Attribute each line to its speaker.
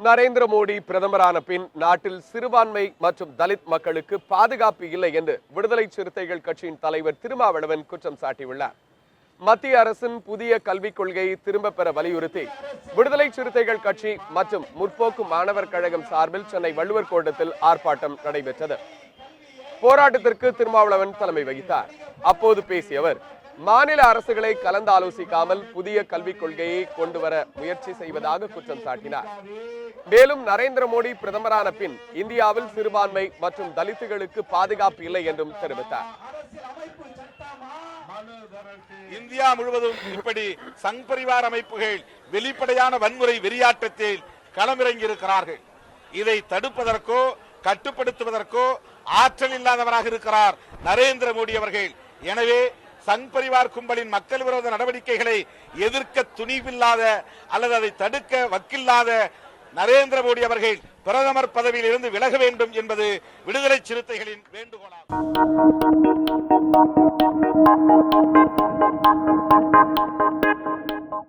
Speaker 1: நரேந்திர மோடி பிரதமரான பின் நாட்டில் சிறுபான்மை மற்றும் தலித் மக்களுக்கு பாதுகாப்பு இல்லை என்று விடுதலை சிறுத்தைகள் கட்சியின் தலைவர் திருமாவளவன் குற்றம் சாட்டியுள்ளார். மத்திய அரசின் புதிய கல்விக் கொள்கையை திரும்ப பெற வலியுறுத்தி விடுதலை சிறுத்தைகள் கட்சி மற்றும் முற்போக்கு மாணவர் கழகம் சார்பில் சென்னை வள்ளுவர் கோட்டத்தில் ஆர்ப்பாட்டம் நடைபெற்றது. போராட்டத்திற்கு திருமாவளவன் தலைமை வகித்தார். அப்போது பேசிய அவர், மாநில அரசுகளை கலந்து ஆலோசிக்காமல் புதிய கல்விக் கொள்கையை கொண்டு வர முயற்சி செய்வதாக குற்றம் சாட்டினார். மேலும் நரேந்திர மோடி பிரதமரான பின் இந்தியாவில் சிறுபான்மை மற்றும் தலித்துகளுக்கு பாதுகாப்பு இல்லை என்றும் தெரிவித்தார்.
Speaker 2: இந்தியா முழுவதும் இப்படி சங் பரிவார் அமைப்புகள் வெளிப்படையான வன்முறை வெறியாட்டத்தில் களமிறங்கியிருக்கிறார்கள். இதை தடுப்பதற்கோ கட்டுப்படுத்துவதற்கோ ஆற்றல் இல்லாதவராக இருக்கிறார் நரேந்திர மோடி அவர்கள். எனவே சங் பரிவார் கும்பலின் மக்கள் விரோத நடவடிக்கைகளை எதிர்க்க துணிவில்லாத அல்லது அதை தடுக்க வக்கில்லாத நரேந்திர மோடி அவர்கள் பிரதமர் பதவியில் இருந்து விலக வேண்டும் என்பது விடுதலை சிறுத்தைகளின் வேண்டுகோளாகும்.